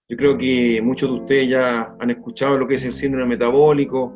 Yo creo que muchos de ustedes ya han escuchado lo que es el síndrome metabólico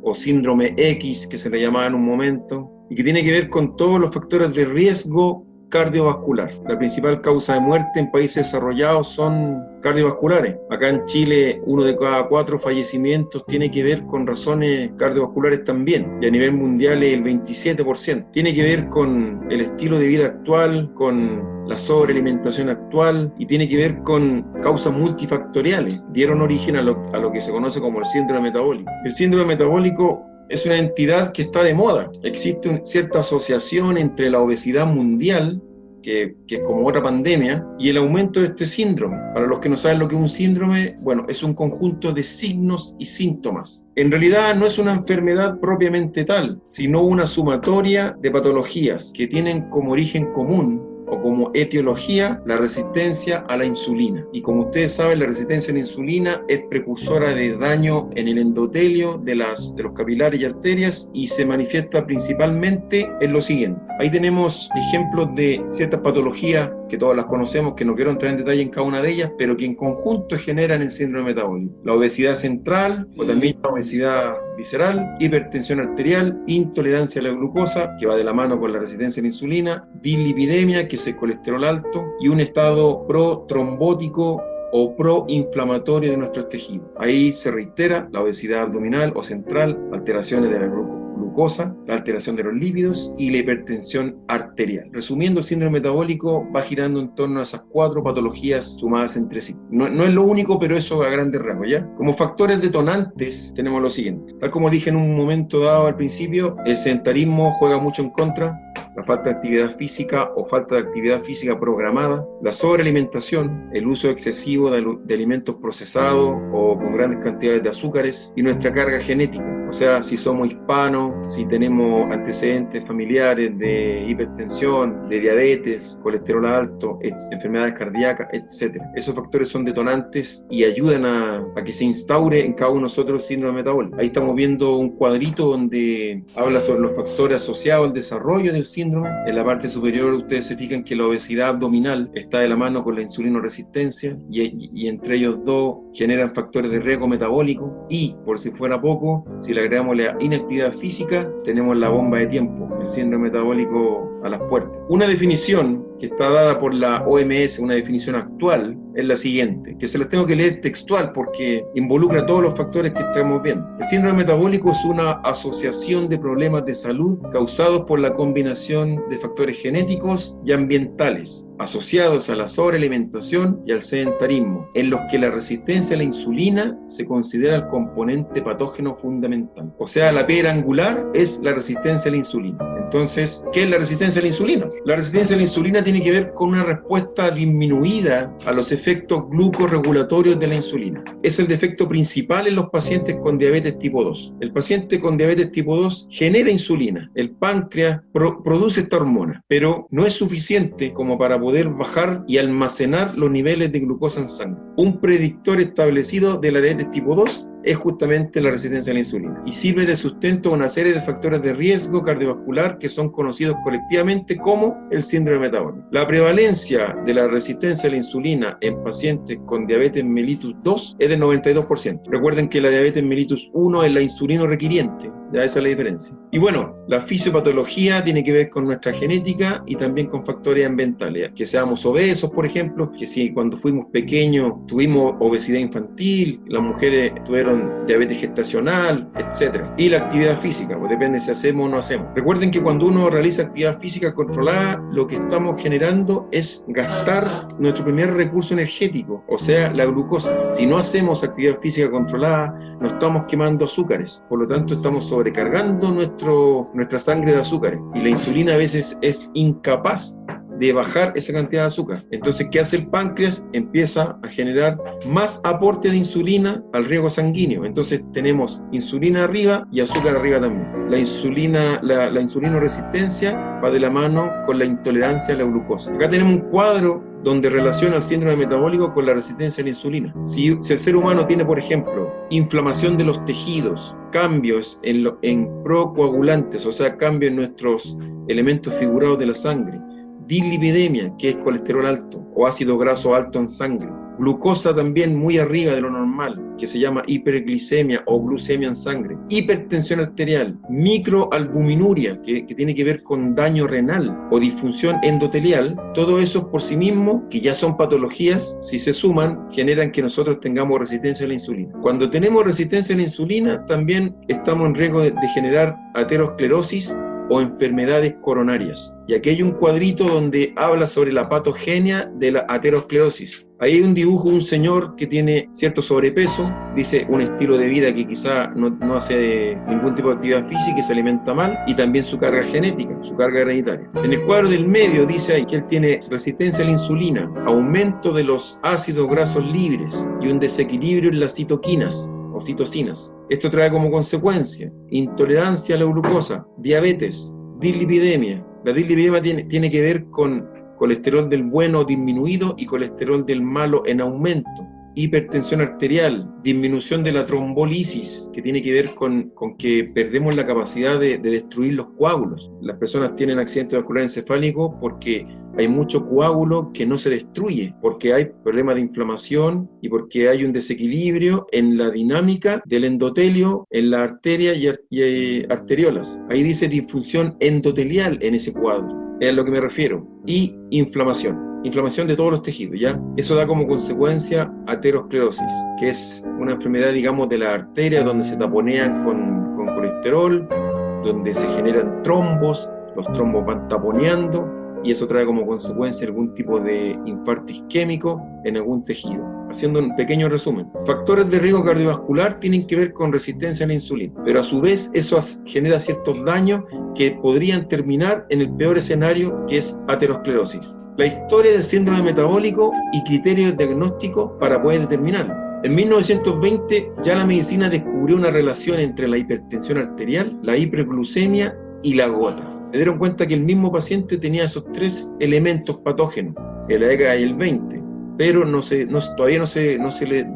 o síndrome X, que se le llamaba en un momento, y que tiene que ver con todos los factores de riesgo cardiovascular. La principal causa de muerte en países desarrollados son cardiovasculares. Acá en Chile, 1 de cada 4 fallecimientos tiene que ver con razones cardiovasculares también, y a nivel mundial es el 27%. Tiene que ver con el estilo de vida actual, con la sobrealimentación actual, y tiene que ver con causas multifactoriales. Dieron origen a lo que se conoce como el síndrome metabólico. El síndrome metabólico es una entidad que está de moda. Existe una cierta asociación entre la obesidad mundial, que es como otra pandemia, y el aumento de este síndrome. Para los que no saben lo que es un síndrome, bueno, es un conjunto de signos y síntomas. En realidad no es una enfermedad propiamente tal, sino una sumatoria de patologías que tienen como origen común o como etiología la resistencia a la insulina. Y como ustedes saben, la resistencia a la insulina es precursora de daño en el endotelio de los capilares y arterias, y se manifiesta principalmente en lo siguiente. Ahí tenemos ejemplos de ciertas patologías que todas las conocemos, que no quiero entrar en detalle en cada una de ellas, pero que en conjunto generan el síndrome metabólico. La obesidad central, o también la obesidad visceral, hipertensión arterial, intolerancia a la glucosa, que va de la mano con la resistencia a la insulina, dislipidemia, que es el colesterol alto, y un estado protrombótico o proinflamatorio de nuestros tejidos. Ahí se reitera la obesidad abdominal o central, alteraciones de la glucosa, la alteración de los lípidos y la hipertensión arterial. Resumiendo, el síndrome metabólico va girando en torno a esas 4 patologías sumadas entre sí. No es lo único, pero eso a grandes rasgos, ¿ya? Como factores detonantes tenemos lo siguiente. Tal como dije en un momento dado al principio, el sedentarismo juega mucho en contra, la falta de actividad física o falta de actividad física programada, la sobrealimentación, el uso excesivo de alimentos procesados o con grandes cantidades de azúcares, y nuestra carga genética. O sea, si somos hispanos, si tenemos antecedentes familiares de hipertensión, de diabetes, colesterol alto, enfermedades cardíacas, etc. Esos factores son detonantes y ayudan a que se instaure en cada uno de nosotros el síndrome metabólico. Ahí estamos viendo un cuadrito donde habla sobre los factores asociados al desarrollo del síndrome. En la parte superior ustedes se fijan que la obesidad abdominal está de la mano con la insulinoresistencia, y entre ellos dos generan factores de riesgo metabólico, y por si fuera poco, si le agregamos la inactividad física, tenemos la bomba de tiempo, el síndrome metabólico a las puertas. Una definición que está dada por la OMS, una definición actual, es la siguiente, que se las tengo que leer textual porque involucra todos los factores que estamos viendo. El síndrome metabólico es una asociación de problemas de salud causados por la combinación de factores genéticos y ambientales asociados a la sobrealimentación y al sedentarismo, en los que la resistencia a la insulina se considera el componente patógeno fundamental. O sea, la piedra angular es la resistencia a la insulina. Entonces, ¿qué es la resistencia a la insulina? La resistencia a la insulina tiene que ver con una respuesta disminuida a los efectos glucorregulatorios de la insulina. Es el defecto principal en los pacientes con diabetes tipo 2. El paciente con diabetes tipo 2 genera insulina. El páncreas produce esta hormona, pero no es suficiente como para poder bajar y almacenar los niveles de glucosa en sangre. Un predictor establecido de la diabetes tipo 2 es justamente la resistencia a la insulina, y sirve de sustento a una serie de factores de riesgo cardiovascular que son conocidos colectivamente como el síndrome metabólico. La prevalencia de la resistencia a la insulina en pacientes con diabetes mellitus 2 es del 92%. Recuerden que la diabetes mellitus 1 es la insulino requiriente, ya esa es la diferencia. Y bueno, la fisiopatología tiene que ver con nuestra genética y también con factores ambientales, que seamos obesos, por ejemplo, que si cuando fuimos pequeños tuvimos obesidad infantil, las mujeres tuvieron diabetes gestacional, etc. Y la actividad física, pues depende si hacemos o no hacemos. Recuerden que cuando uno realiza actividad física controlada, lo que estamos generando es gastar nuestro primer recurso energético, o sea, la glucosa. Si no hacemos actividad física controlada, no estamos quemando azúcares, por lo tanto estamos sobrecargando nuestra sangre de azúcares, y la insulina a veces es incapaz de bajar esa cantidad de azúcar. Entonces, ¿qué hace el páncreas? Empieza a generar más aporte de insulina al riego sanguíneo. Entonces tenemos insulina arriba y azúcar arriba también. La insulinoresistencia va de la mano con la intolerancia a la glucosa. Acá tenemos un cuadro donde relaciona el síndrome metabólico con la resistencia a la insulina. Si el ser humano tiene, por ejemplo, inflamación de los tejidos, cambios en procoagulantes, o sea, cambios en nuestros elementos figurados de la sangre, dislipidemia, que es colesterol alto o ácido graso alto en sangre, glucosa también muy arriba de lo normal, que se llama hiperglicemia o glucemia en sangre, hipertensión arterial, microalbuminuria, que tiene que ver con daño renal o disfunción endotelial. Todo eso por sí mismo, que ya son patologías, si se suman, generan que nosotros tengamos resistencia a la insulina. Cuando tenemos resistencia a la insulina, también estamos en riesgo de generar aterosclerosis o enfermedades coronarias. Y aquí hay un cuadrito donde habla sobre la patogenia de la aterosclerosis. Ahí hay un dibujo de un señor que tiene cierto sobrepeso, dice un estilo de vida que quizá no hace ningún tipo de actividad física y se alimenta mal, y también su carga genética, su carga hereditaria. En el cuadro del medio dice ahí que él tiene resistencia a la insulina, aumento de los ácidos grasos libres y un desequilibrio en las citoquinas o citocinas. Esto trae como consecuencia intolerancia a la glucosa, diabetes, dislipidemia. La dislipidemia tiene que ver con colesterol del bueno disminuido y colesterol del malo en aumento. Hipertensión arterial, disminución de la trombolisis, que tiene que ver con que perdemos la capacidad de destruir los coágulos. Las personas tienen accidente vascular encefálico porque hay mucho coágulo que no se destruye, porque hay problemas de inflamación y porque hay un desequilibrio en la dinámica del endotelio, en la arteria y arteriolas. Ahí dice disfunción endotelial en ese cuadro, es a lo que me refiero. Y inflamación de todos los tejidos, ¿ya? Eso da como consecuencia aterosclerosis, que es una enfermedad, digamos, de la arteria donde se taponean con colesterol, donde se generan trombos, los trombos van taponeando y eso trae como consecuencia algún tipo de infarto isquémico en algún tejido. Haciendo un pequeño resumen, factores de riesgo cardiovascular tienen que ver con resistencia a la insulina, pero a su vez eso genera ciertos daños que podrían terminar en el peor escenario, que es aterosclerosis. La historia del síndrome metabólico y criterios diagnósticos para poder determinarlo. En 1920 ya la medicina descubrió una relación entre la hipertensión arterial, la hiperglucemia y la gota. Se dieron cuenta que el mismo paciente tenía esos tres elementos patógenos en la década del 20, pero todavía no se le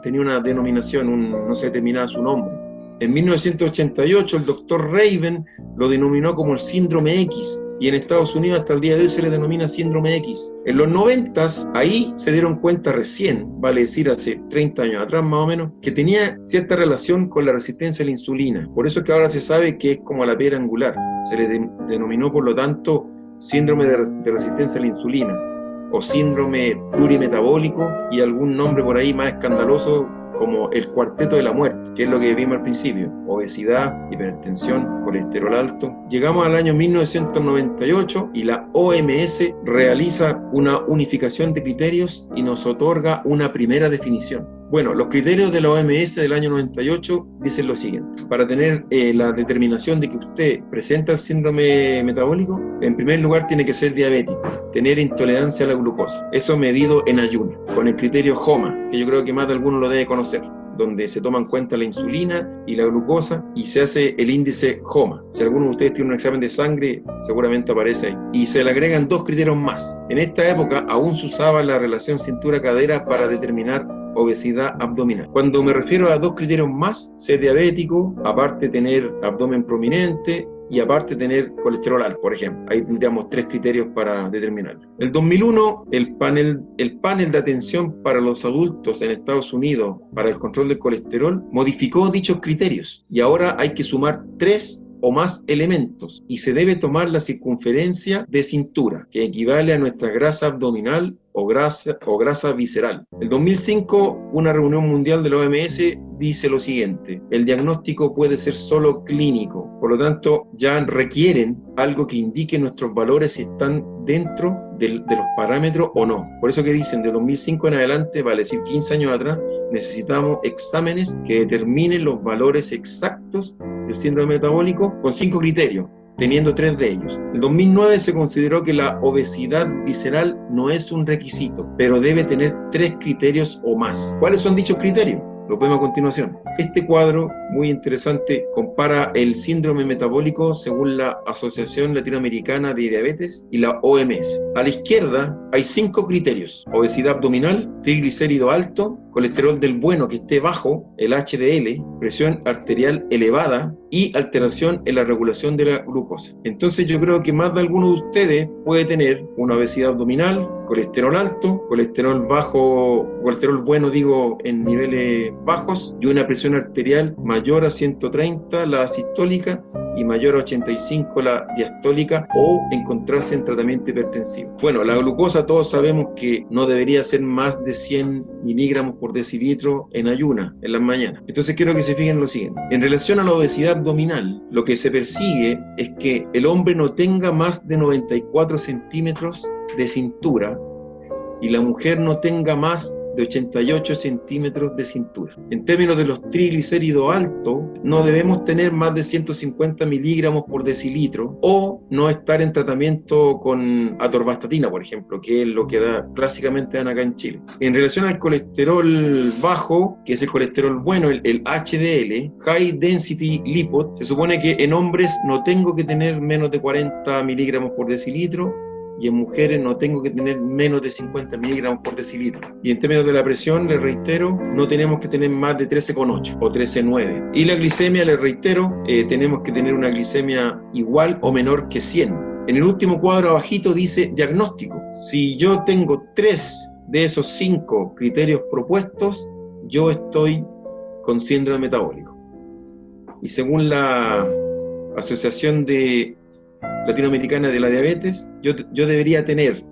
tenía una denominación, no se determinaba su nombre. En 1988 el doctor Raven lo denominó como el síndrome X, y en Estados Unidos hasta el día de hoy se le denomina síndrome X. En los 90s, ahí se dieron cuenta recién, vale decir hace 30 años atrás más o menos, que tenía cierta relación con la resistencia a la insulina. Por eso es que ahora se sabe que es como la piedra angular. Se le denominó, por lo tanto, síndrome de resistencia a la insulina, o síndrome plurimetabólico, y algún nombre por ahí más escandaloso, como el cuarteto de la muerte, que es lo que vimos al principio: obesidad, hipertensión, colesterol alto. Llegamos al año 1998 y la OMS realiza una unificación de criterios y nos otorga una primera definición. Bueno, los criterios de la OMS del año 98 dicen lo siguiente: para tener la determinación de que usted presenta el síndrome metabólico, en primer lugar tiene que ser diabético, tener intolerancia a la glucosa, eso medido en ayuno, con el criterio HOMA, que yo creo que más de alguno lo debe conocer, donde se toman en cuenta la insulina y la glucosa y se hace el índice HOMA. Si alguno de ustedes tiene un examen de sangre, seguramente aparece ahí. Y se le agregan dos criterios más. En esta época aún se usaba la relación cintura-cadera para determinar obesidad abdominal. Cuando me refiero a dos criterios más, ser diabético, aparte tener abdomen prominente y aparte tener colesterol alto, por ejemplo. Ahí tendríamos tres criterios para determinarlo. En el 2001, el panel de atención para los adultos en Estados Unidos para el control del colesterol modificó dichos criterios y ahora hay que sumar 3 o más elementos y se debe tomar la circunferencia de cintura, que equivale a nuestra grasa abdominal o grasa visceral. En 2005, una reunión mundial de la OMS dice lo siguiente: el diagnóstico puede ser solo clínico, por lo tanto ya requieren algo que indique nuestros valores si están dentro de los parámetros o no. Por eso que dicen de 2005 en adelante, vale decir 15 años atrás, necesitamos exámenes que determinen los valores exactos del síndrome metabólico con 5 criterios. teniendo 3 de ellos. En 2009 se consideró que la obesidad visceral no es un requisito, pero debe tener 3 criterios o más. ¿Cuáles son dichos criterios? Lo vemos a continuación. Este cuadro, muy interesante, compara el síndrome metabólico según la Asociación Latinoamericana de Diabetes y la OMS. A la izquierda hay 5 criterios: obesidad abdominal, triglicérido alto, colesterol del bueno que esté bajo, el HDL, presión arterial elevada y alteración en la regulación de la glucosa. Entonces yo creo que más de alguno de ustedes puede tener una obesidad abdominal, colesterol alto, colesterol bajo, colesterol bueno digo en niveles bajos, y una presión arterial mayor a 130, la sistólica, y mayor a 85 la diastólica, o encontrarse en tratamiento hipertensivo. Bueno, la glucosa todos sabemos que no debería ser más de 100 miligramos por decilitro en ayuna, en las mañanas. Entonces quiero que se fijen en lo siguiente. En relación a la obesidad abdominal, lo que se persigue es que el hombre no tenga más de 94 centímetros de cintura y la mujer no tenga más de 88 centímetros de cintura. En términos de los triglicéridos altos, no debemos tener más de 150 miligramos por decilitro o no estar en tratamiento con atorvastatina, por ejemplo, que es lo que clásicamente dan acá en Chile. En relación al colesterol bajo, que es el colesterol bueno, el HDL, High Density Lipid, se supone que en hombres no tengo que tener menos de 40 miligramos por decilitro, y en mujeres no tengo que tener menos de 50 miligramos por decilitro. Y en términos de la presión, les reitero, no tenemos que tener más de 13,8 o 13,9. Y la glicemia, les reitero, tenemos que tener una glicemia igual o menor que 100. En el último cuadro abajito dice diagnóstico. Si yo tengo 3 de esos 5 criterios propuestos, yo estoy con síndrome metabólico. Y según la Asociación Latinoamericana de la Diabetes, yo debería tener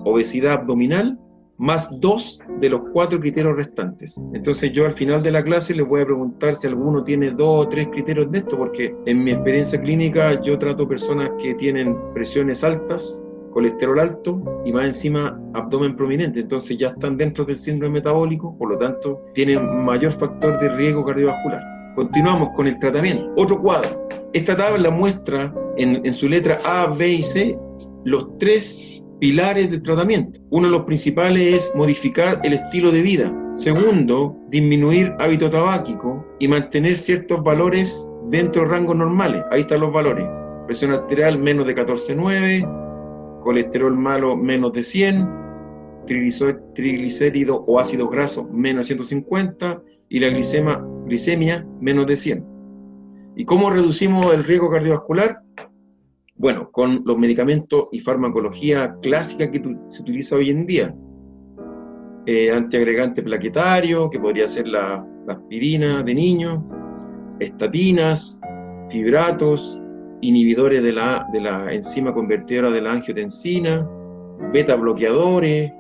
obesidad abdominal más 2 de los 4 criterios restantes. Entonces yo al final de la clase les voy a preguntar si alguno tiene 2 o 3 criterios de esto, porque en mi experiencia clínica yo trato personas que tienen presiones altas, colesterol alto y más encima abdomen prominente, entonces ya están dentro del síndrome metabólico, por lo tanto tienen mayor factor de riesgo cardiovascular. Continuamos con el tratamiento. Otro cuadro. Esta tabla muestra en su letra A, B y C los 3 pilares del tratamiento. Uno de los principales es modificar el estilo de vida. Segundo, disminuir hábito tabáquico y mantener ciertos valores dentro de rangos normales. Ahí están los valores. Presión arterial menos de 14,9, colesterol malo menos de 100, triglicérido o ácidos grasos menos de 150 y la glicemia menos de 100. ¿Y cómo reducimos el riesgo cardiovascular? Bueno, con los medicamentos y farmacología clásica que se utiliza hoy en día. Antiagregante plaquetario, que podría ser la aspirina de niños, estatinas, fibratos, inhibidores de la enzima convertidora de la angiotensina, beta bloqueadores,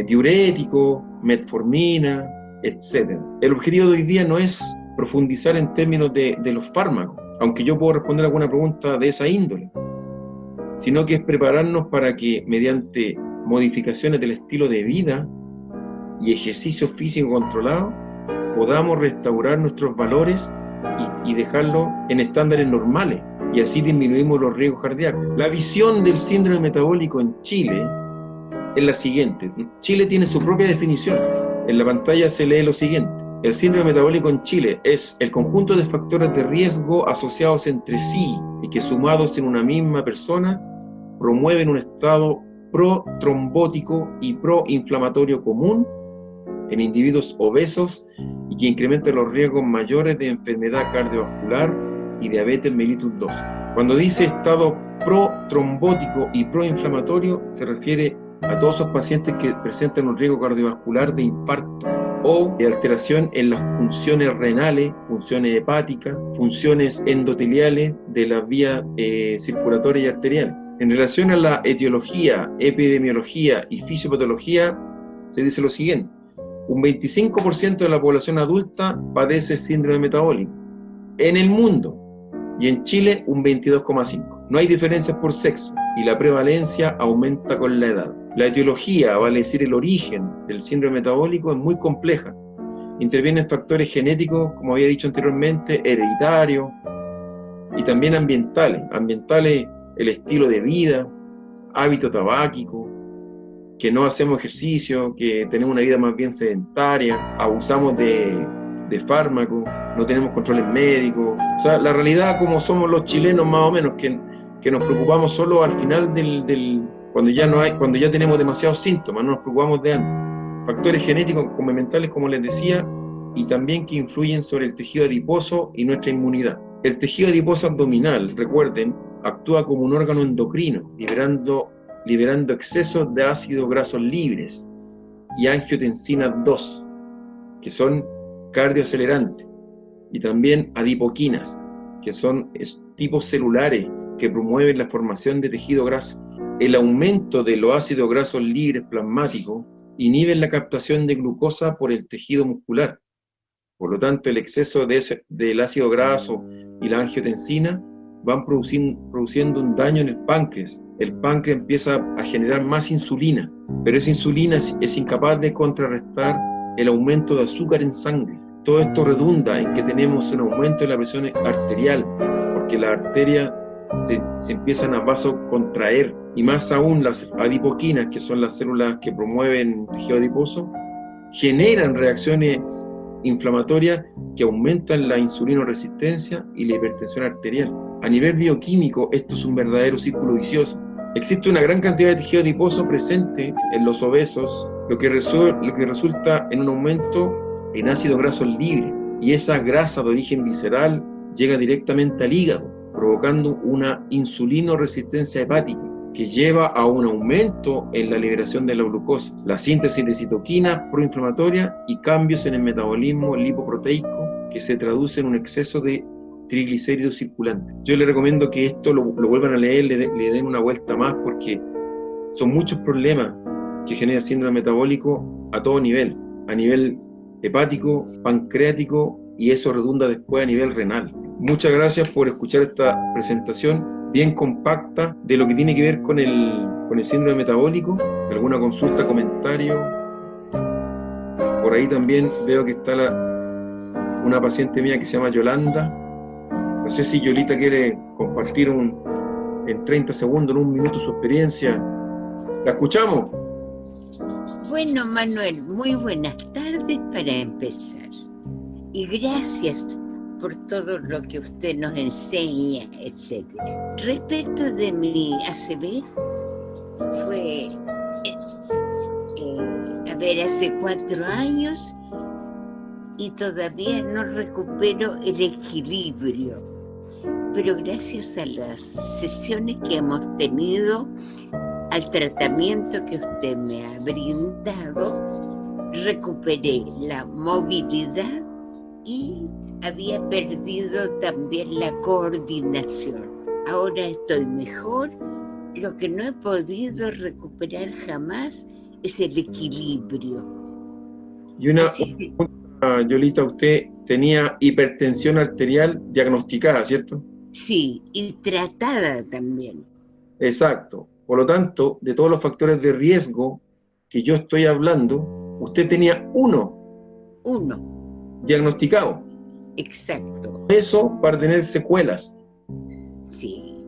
diuréticos, metformina, etc. El objetivo de hoy día no es profundizar en términos de los fármacos, aunque yo puedo responder alguna pregunta de esa índole, sino que es prepararnos para que mediante modificaciones del estilo de vida y ejercicio físico controlado podamos restaurar nuestros valores y dejarlos en estándares normales, y así disminuimos los riesgos cardíacos. La visión del síndrome metabólico en Chile es la siguiente. Chile tiene su propia definición. En la pantalla se lee lo siguiente. El síndrome metabólico en Chile es el conjunto de factores de riesgo asociados entre sí y que sumados en una misma persona promueven un estado protrombótico y proinflamatorio común en individuos obesos y que incrementa los riesgos mayores de enfermedad cardiovascular y diabetes mellitus 2. Cuando dice estado protrombótico y proinflamatorio, se refiere a todos esos pacientes que presentan un riesgo cardiovascular de infarto o de alteración en las funciones renales, funciones hepáticas, funciones endoteliales de las vías circulatorias y arteriales. En relación a la etiología, epidemiología y fisiopatología, se dice lo siguiente. Un 25% de la población adulta padece síndrome metabólico. En el mundo, y en Chile un 22,5%. No hay diferencias por sexo y la prevalencia aumenta con la edad. La etiología, vale decir el origen del síndrome metabólico, es muy compleja. Intervienen factores genéticos, como había dicho anteriormente, hereditarios, y también ambientales. Ambientales, el estilo de vida, hábito tabáquico, que no hacemos ejercicio, que tenemos una vida más bien sedentaria, abusamos de fármacos, no tenemos controles médicos. O sea, la realidad como somos los chilenos más o menos, que nos preocupamos solo al final cuando ya tenemos demasiados síntomas, no nos preocupamos de antes. Factores genéticos como mentales, como les decía, y también que influyen sobre el tejido adiposo y nuestra inmunidad. El tejido adiposo abdominal, recuerden, actúa como un órgano endocrino, liberando excesos de ácidos grasos libres y angiotensina 2, que son cardioacelerantes, y también adipoquinas, que son tipos celulares que promueven la formación de tejido graso. El aumento de los ácidos grasos libres plasmáticos inhibe la captación de glucosa por el tejido muscular. Por lo tanto, el exceso del ácido graso y la angiotensina van produciendo un daño en el páncreas. El páncreas empieza a generar más insulina, pero esa insulina es incapaz de contrarrestar el aumento de azúcar en sangre. Todo esto redunda en que tenemos un aumento de la presión arterial, porque las arterias se empiezan a vasocontraer, y más aún las adipoquinas, que son las células que promueven tejido adiposo, generan reacciones inflamatorias que aumentan la insulinoresistencia y la hipertensión arterial. A nivel bioquímico, esto es un verdadero círculo vicioso. Existe una gran cantidad de tejido adiposo presente en los obesos, lo que resulta en un aumento en ácidos grasos libres, y esa grasa de origen visceral llega directamente al hígado, provocando una insulinoresistencia hepática, que lleva a un aumento en la liberación de la glucosa, la síntesis de citoquinas proinflamatorias y cambios en el metabolismo lipoproteico, que se traduce en un exceso de triglicéridos circulantes. Yo les recomiendo que esto lo vuelvan a leer, le den una vuelta más, porque son muchos problemas que genera el síndrome metabólico a todo nivel, a nivel hepático, pancreático, y eso redunda después a nivel renal. Muchas gracias por escuchar esta presentación bien compacta de lo que tiene que ver con el síndrome metabólico. ¿Alguna consulta, comentario? Por ahí también veo que está una paciente mía que se llama Yolanda. No sé si Yolita quiere compartir en 30 segundos, en un minuto, su experiencia. ¿La escuchamos? Bueno, Manuel, muy buenas tardes para empezar. Y gracias por todo lo que usted nos enseña, etc. Respecto de mi ACV, fue, hace 4 años y todavía no recupero el equilibrio. Pero gracias a las sesiones que hemos tenido, al tratamiento que usted me ha brindado, recuperé la movilidad y había perdido también la coordinación. Ahora estoy mejor. Lo que no he podido recuperar jamás es el equilibrio. Y una pregunta, Yolita, usted tenía hipertensión arterial diagnosticada, ¿cierto? Sí, y tratada también. Exacto. Por lo tanto, de todos los factores de riesgo que yo estoy hablando, usted tenía uno diagnosticado. Exacto. Eso para tener secuelas. Sí.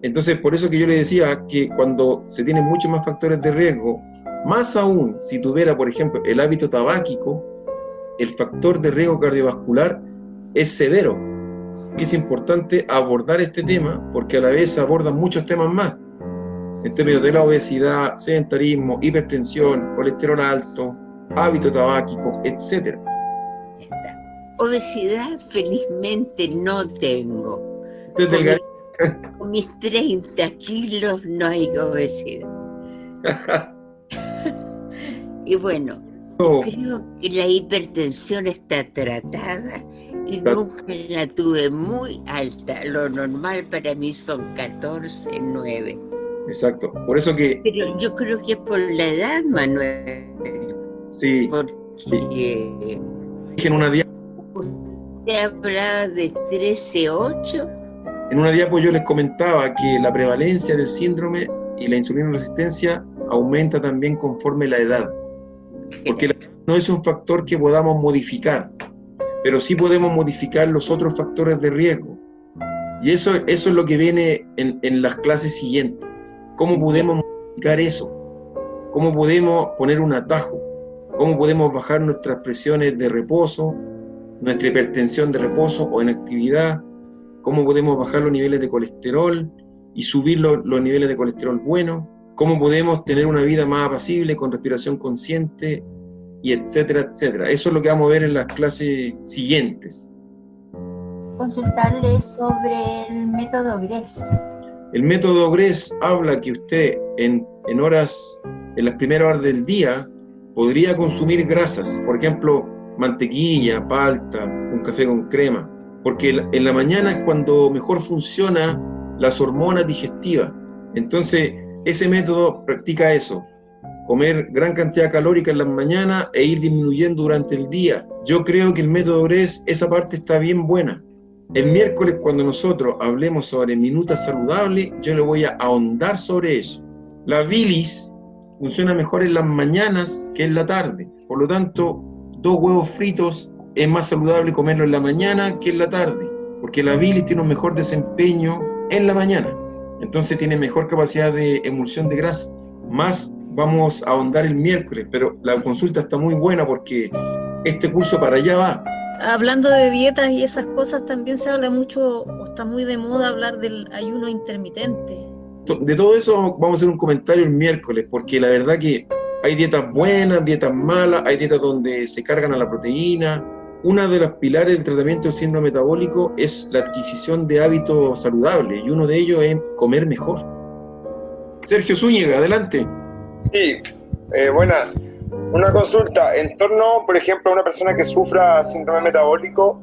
Entonces, por eso que yo le decía que cuando se tienen muchos más factores de riesgo, más aún si tuviera, por ejemplo, el hábito tabáquico, el factor de riesgo cardiovascular es severo. Es importante abordar este tema porque a la vez se abordan muchos temas más. En términos de la obesidad, sedentarismo, hipertensión, colesterol alto, hábito tabáquico, etc. Obesidad felizmente no tengo. ¿Usted es delgado? Con mis 30 kilos no hay obesidad. Y bueno, creo que la hipertensión está tratada y nunca la tuve muy alta. Lo normal para mí son 14,9. Exacto, por eso que... Pero yo creo que es por la edad, Manuel. Sí. Porque... Sí. En una diapo... ¿Usted hablaba de 13,8? En una diapo yo les comentaba que la prevalencia del síndrome y la insulinoresistencia aumenta también conforme la edad. Porque la edad no es un factor que podamos modificar, pero sí podemos modificar los otros factores de riesgo. Y eso es lo que viene en las clases siguientes. ¿Cómo podemos modificar eso? ¿Cómo podemos poner un atajo? ¿Cómo podemos bajar nuestras presiones de reposo, nuestra hipertensión de reposo o en actividad? ¿Cómo podemos bajar los niveles de colesterol y subir los niveles de colesterol bueno? ¿Cómo podemos tener una vida más apacible con respiración consciente? Y etcétera, etcétera. Eso es lo que vamos a ver en las clases siguientes. Consultarle sobre el método GRES. El método GRES habla que usted en las primeras horas del día, podría consumir grasas, por ejemplo, mantequilla, palta, un café con crema, porque en la mañana es cuando mejor funcionan las hormonas digestivas. Entonces, ese método practica eso, comer gran cantidad calórica en las mañanas e ir disminuyendo durante el día. Yo creo que el método GRES, esa parte está bien buena. El miércoles, cuando nosotros hablemos sobre minuta saludable, yo le voy a ahondar sobre eso. La bilis funciona mejor en las mañanas que en la tarde. Por lo tanto, 2 huevos fritos es más saludable comerlo en la mañana que en la tarde, porque la bilis tiene un mejor desempeño en la mañana. Entonces tiene mejor capacidad de emulsión de grasa. Más vamos a ahondar el miércoles, pero la consulta está muy buena porque este curso para allá va. Hablando de dietas y esas cosas, también se habla mucho, o está muy de moda hablar del ayuno intermitente. De todo eso vamos a hacer un comentario el miércoles, porque la verdad que hay dietas buenas, dietas malas, hay dietas donde se cargan a la proteína. Una de las pilares del tratamiento del síndrome metabólico es la adquisición de hábitos saludables, y uno de ellos es comer mejor. Sergio Zúñiga, adelante. Sí, buenas. Una consulta, en torno, por ejemplo, a una persona que sufra síndrome metabólico,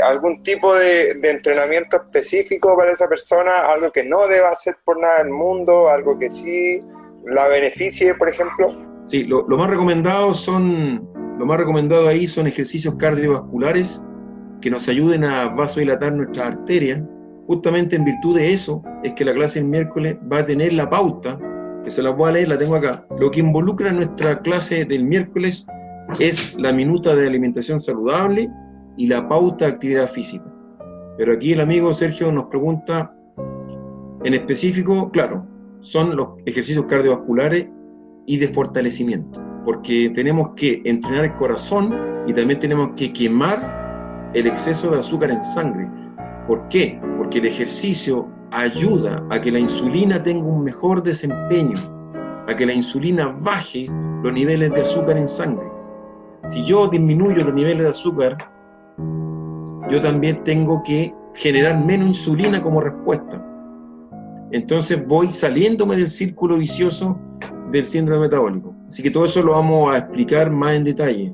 ¿algún tipo de entrenamiento específico para esa persona? ¿Algo que no deba hacer por nada del mundo? ¿Algo que sí la beneficie, por ejemplo? Sí, lo más recomendado ahí son ejercicios cardiovasculares que nos ayuden a vasodilatar nuestras arterias. Justamente en virtud de eso es que la clase del miércoles va a tener la pauta, que se la voy a leer, la tengo acá. Lo que involucra nuestra clase del miércoles es la minuta de alimentación saludable y la pauta de actividad física. Pero aquí el amigo Sergio nos pregunta, en específico, claro, son los ejercicios cardiovasculares y de fortalecimiento, porque tenemos que entrenar el corazón y también tenemos que quemar el exceso de azúcar en sangre. ¿Por qué? Porque el ejercicio ayuda a que la insulina tenga un mejor desempeño, a que la insulina baje los niveles de azúcar en sangre. Si yo disminuyo los niveles de azúcar, yo también tengo que generar menos insulina como respuesta. Entonces voy saliéndome del círculo vicioso del síndrome metabólico. Así que todo eso lo vamos a explicar más en detalle.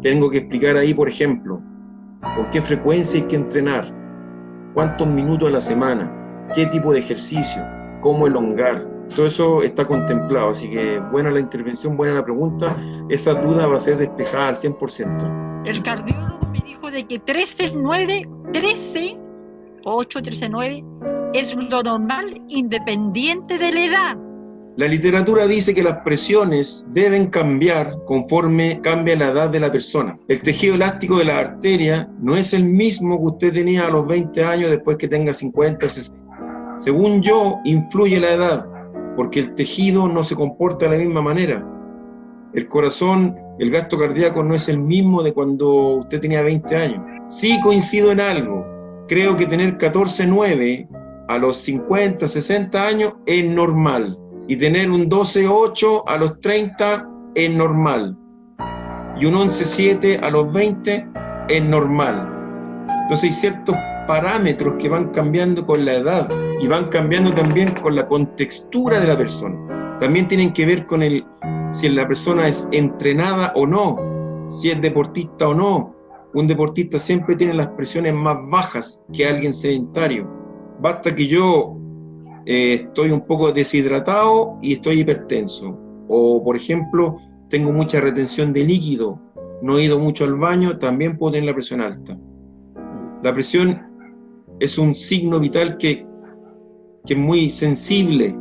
Tengo que explicar ahí, por ejemplo, con qué frecuencia hay que entrenar, cuántos minutos a la semana, qué tipo de ejercicio, cómo elongar. Todo eso está contemplado, así que buena la intervención, buena la pregunta. Esa duda va a ser despejada al 100%. El cardiólogo me dijo de que 13 o 8, 13, 9 es lo normal independiente de la edad. La literatura dice que las presiones deben cambiar conforme cambia la edad de la persona. El tejido elástico de la arteria no es el mismo que usted tenía a los 20 años después que tenga 50 o 60. Según yo, influye la edad, porque el tejido no se comporta de la misma manera. El corazón, el gasto cardíaco no es el mismo de cuando usted tenía 20 años. Sí coincido en algo. Creo que tener 14,9 a los 50, 60 años es normal. Y tener un 12,8 a los 30 es normal. Y un 11,7 a los 20 es normal. Entonces hay ciertos parámetros que van cambiando con la edad y van cambiando también con la contextura de la persona. También tienen que ver con si la persona es entrenada o no, si es deportista o no. Un deportista siempre tiene las presiones más bajas que alguien sedentario. Basta que yo estoy un poco deshidratado y estoy hipertenso. O, por ejemplo, tengo mucha retención de líquido, no he ido mucho al baño, también puedo tener la presión alta. La presión es un signo vital que es muy sensible,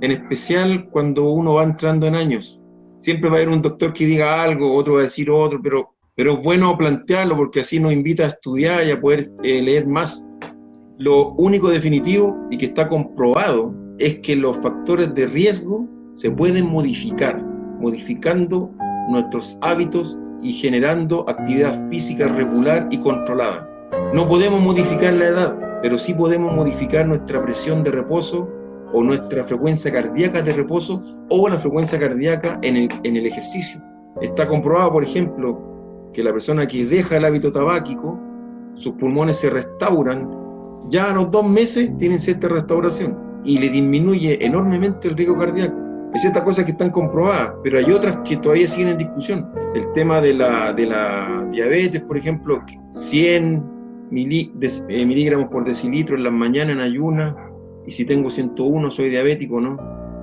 en especial cuando uno va entrando en años. Siempre va a haber un doctor que diga algo, otro va a decir otro, pero es bueno plantearlo porque así nos invita a estudiar y a poder leer más. Lo único definitivo y que está comprobado es que los factores de riesgo se pueden modificar, modificando nuestros hábitos y generando actividad física regular y controlada. No podemos modificar la edad, pero sí podemos modificar nuestra presión de reposo o nuestra frecuencia cardíaca de reposo o la frecuencia cardíaca en el ejercicio. Está comprobado, por ejemplo, que la persona que deja el hábito tabáquico, sus pulmones se restauran, ya a los 2 meses tienen cierta restauración y le disminuye enormemente el riesgo cardíaco. Hay ciertas cosas que están comprobadas, pero hay otras que todavía siguen en discusión. El tema de la diabetes, por ejemplo, 100 miligramos por decilitro en las mañanas en ayunas, y si tengo 101 soy diabético, ¿no?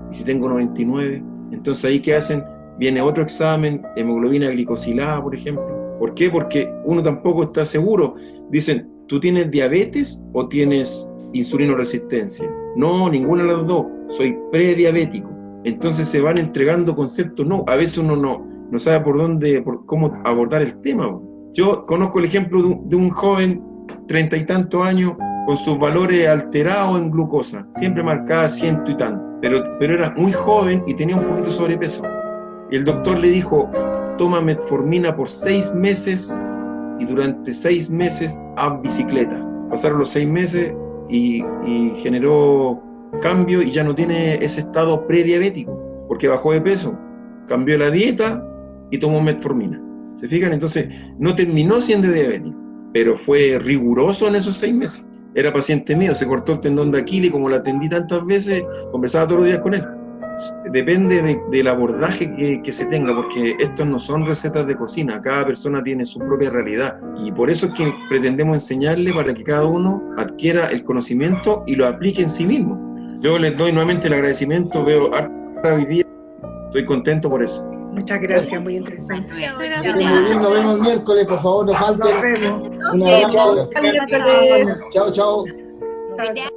Y si tengo 99, entonces ahí ¿qué hacen? Viene otro examen, hemoglobina glicosilada, por ejemplo. ¿Por qué? Porque uno tampoco está seguro. Dicen, ¿tú tienes diabetes o tienes insulinoresistencia? No, ninguna de las dos, soy prediabético. Entonces se van entregando conceptos, no, a veces uno no sabe por cómo abordar el tema. Yo conozco el ejemplo de un joven, 30 y tantos años, con sus valores alterados en glucosa, siempre marcada 100 y tanto, pero era muy joven y tenía un poquito de sobrepeso. Y el doctor le dijo, toma metformina por 6 meses y durante 6 meses haz bicicleta. Pasaron los 6 meses y generó cambio y ya no tiene ese estado prediabético, porque bajó de peso, cambió la dieta y tomó metformina. ¿Se fijan? Entonces no terminó siendo diabético, pero fue riguroso en esos 6 meses. Era paciente mío, se cortó el tendón de Aquiles, como lo atendí tantas veces, conversaba todos los días con él. Depende del abordaje que se tenga, porque estos no son recetas de cocina, cada persona tiene su propia realidad, y por eso es que pretendemos enseñarle para que cada uno adquiera el conocimiento y lo aplique en sí mismo. Yo les doy nuevamente el agradecimiento, veo harta hoy día, estoy contento por eso. Muchas gracias, muy interesante. Muy bien, nos vemos el miércoles, por favor, no falten. Nos vemos. Un abrazo. Chao, chao. Chao, chao. Chao, chao.